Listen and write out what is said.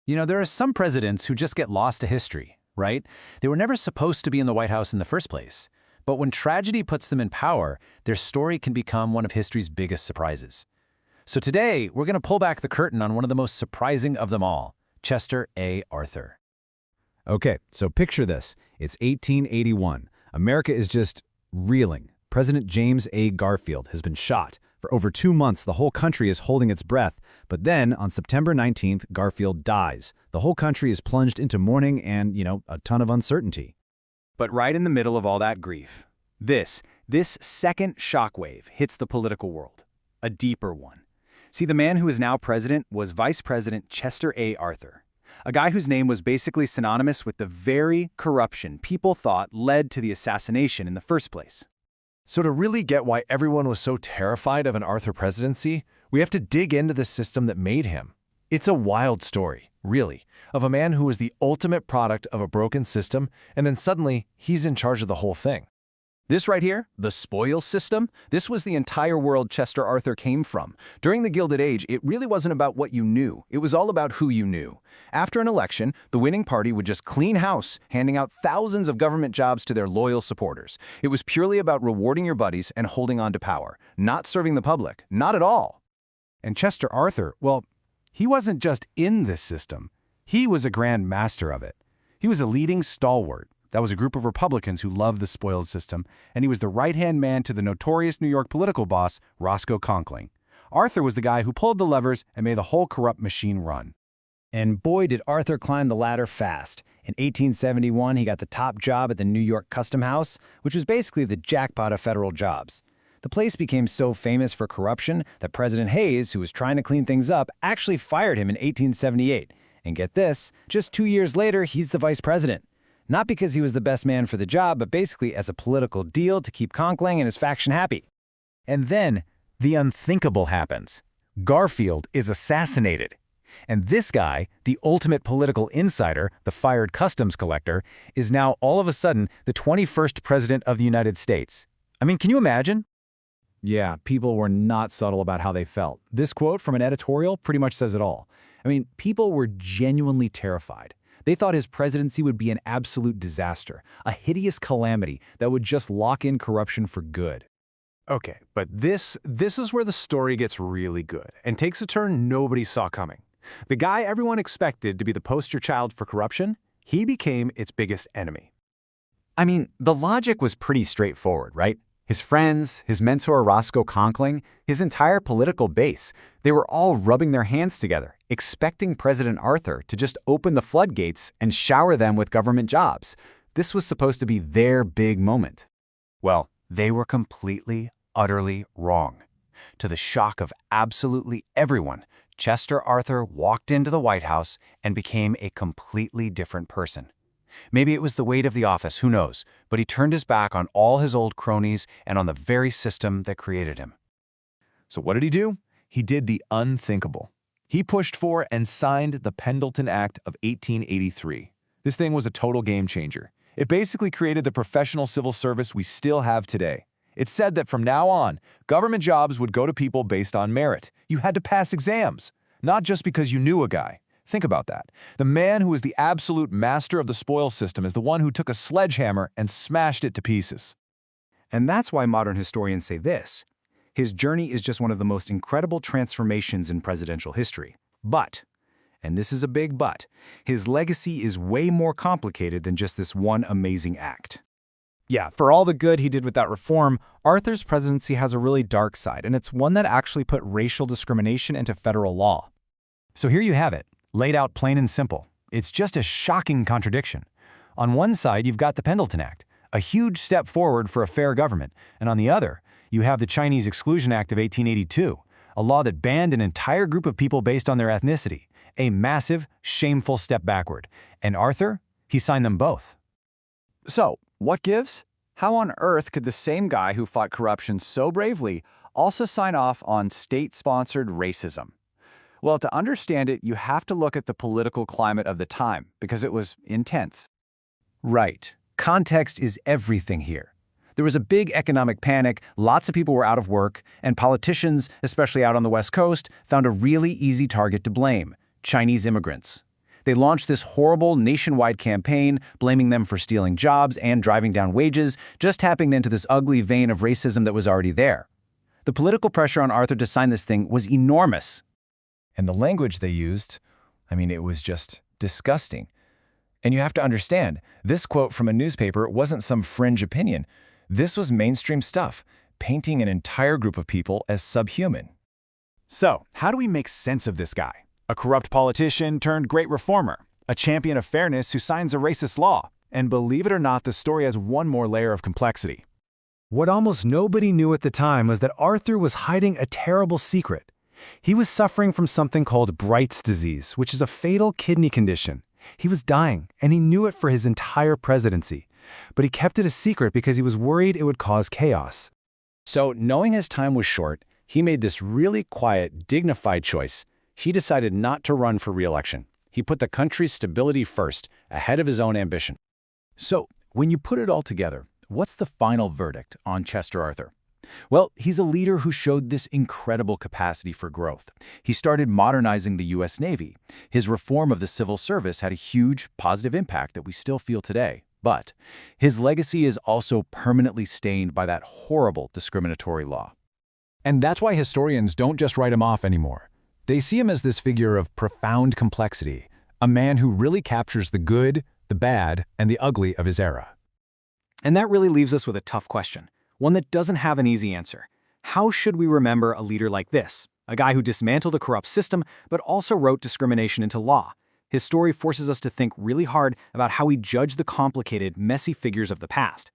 You know, there are some presidents who just get lost to history, right? They were never supposed to be in the White House in the first place. But when tragedy puts them in power, their story can become one of history's biggest surprises. So today, we're going to pull back the curtain on one of the most surprising of them all, Chester A. Arthur. Okay, so picture this. It's 1881. America is just reeling. President James A. Garfield has been shot. For over 2 months, the whole country is holding its breath. But then, on September 19th, Garfield dies. The whole country is plunged into mourning and, a ton of uncertainty. But right in the middle of all that grief, this second shockwave hits the political world, a deeper one. See, the man who is now president was Vice President Chester A. Arthur, a guy whose name was basically synonymous with the very corruption people thought led to the assassination in the first place. So to really get why everyone was so terrified of an Arthur presidency, we have to dig into the system that made him. It's a wild story, really, of a man who was the ultimate product of a broken system, and then suddenly he's in charge of the whole thing. This right here, the spoils system, this was the entire world Chester Arthur came from. During the Gilded Age, it really wasn't about what you knew. It was all about who you knew. After an election, the winning party would just clean house, handing out thousands of government jobs to their loyal supporters. It was purely about rewarding your buddies and holding on to power, not serving the public, not at all. And Chester Arthur, well, he wasn't just in this system. He was a grand master of it. He was a leading stalwart. That was a group of Republicans who loved the spoils system, and he was the right-hand man to the notorious New York political boss, Roscoe Conkling. Arthur was the guy who pulled the levers and made the whole corrupt machine run. And boy, did Arthur climb the ladder fast. In 1871, he got the top job at the New York Custom House, which was basically the jackpot of federal jobs. The place became so famous for corruption that President Hayes, who was trying to clean things up, actually fired him in 1878. And get this, just 2 years later, he's the vice president. Not because he was the best man for the job, but basically as a political deal to keep Conkling and his faction happy. And then, the unthinkable happens. Garfield is assassinated. And this guy, the ultimate political insider, the fired customs collector, is now all of a sudden the 21st president of the United States. I mean, can you imagine? Yeah, people were not subtle about how they felt. This quote from an editorial pretty much says it all. I mean, people were genuinely terrified. They thought his presidency would be an absolute disaster, a hideous calamity that would just lock in corruption for good. Okay, but this is where the story gets really good and takes a turn nobody saw coming. The guy everyone expected to be the poster child for corruption, he became its biggest enemy. I mean, the logic was pretty straightforward, right? His friends, his mentor Roscoe Conkling, his entire political base, they were all rubbing their hands together, expecting President Arthur to just open the floodgates and shower them with government jobs. This was supposed to be their big moment. Well, they were completely, utterly wrong. To the shock of absolutely everyone, Chester Arthur walked into the White House and became a completely different person. Maybe it was the weight of the office, who knows, but he turned his back on all his old cronies and on the very system that created him. So what did he do? He did the unthinkable. He pushed for and signed the Pendleton Act of 1883. This thing was a total game changer. It basically created the professional civil service we still have today. It said that from now on, government jobs would go to people based on merit. You had to pass exams, not just because you knew a guy. Think about that. The man who is the absolute master of the spoils system is the one who took a sledgehammer and smashed it to pieces. And that's why modern historians say this. His journey is just one of the most incredible transformations in presidential history. But, and this is a big but, his legacy is way more complicated than just this one amazing act. Yeah, for all the good he did with that reform, Arthur's presidency has a really dark side, and it's one that actually put racial discrimination into federal law. So here you have it, laid out plain and simple. It's just a shocking contradiction. On one side, you've got the Pendleton Act, a huge step forward for a fair government, and on the other, you have the Chinese Exclusion Act of 1882, a law that banned an entire group of people based on their ethnicity, a massive, shameful step backward. And Arthur, he signed them both. So, what gives? How on earth could the same guy who fought corruption so bravely also sign off on state-sponsored racism? Well, to understand it, you have to look at the political climate of the time, because it was intense. Right. Context is everything here. There was a big economic panic, lots of people were out of work, and politicians, especially out on the West Coast, found a really easy target to blame: Chinese immigrants. They launched this horrible nationwide campaign, blaming them for stealing jobs and driving down wages, just tapping into this ugly vein of racism that was already there. The political pressure on Arthur to sign this thing was enormous. And the language they used, it was just disgusting. And you have to understand, this quote from a newspaper wasn't some fringe opinion. This was mainstream stuff, painting an entire group of people as subhuman. So, how do we make sense of this guy? A corrupt politician turned great reformer, a champion of fairness who signs a racist law. And believe it or not, the story has one more layer of complexity. What almost nobody knew at the time was that Arthur was hiding a terrible secret. He was suffering from something called Bright's disease, which is a fatal kidney condition. He was dying, and he knew it for his entire presidency. But he kept it a secret because he was worried it would cause chaos. So, knowing his time was short, he made this really quiet, dignified choice. He decided not to run for re-election. He put the country's stability first, ahead of his own ambition. So, when you put it all together, what's the final verdict on Chester Arthur? Well, he's a leader who showed this incredible capacity for growth. He started modernizing the U.S. Navy. His reform of the civil service had a huge, positive impact that we still feel today. But his legacy is also permanently stained by that horrible discriminatory law. And that's why historians don't just write him off anymore. They see him as this figure of profound complexity, a man who really captures the good, the bad, and the ugly of his era. And that really leaves us with a tough question, one that doesn't have an easy answer. How should we remember a leader like this? A guy who dismantled a corrupt system, but also wrote discrimination into law. His story forces us to think really hard about how we judge the complicated, messy figures of the past.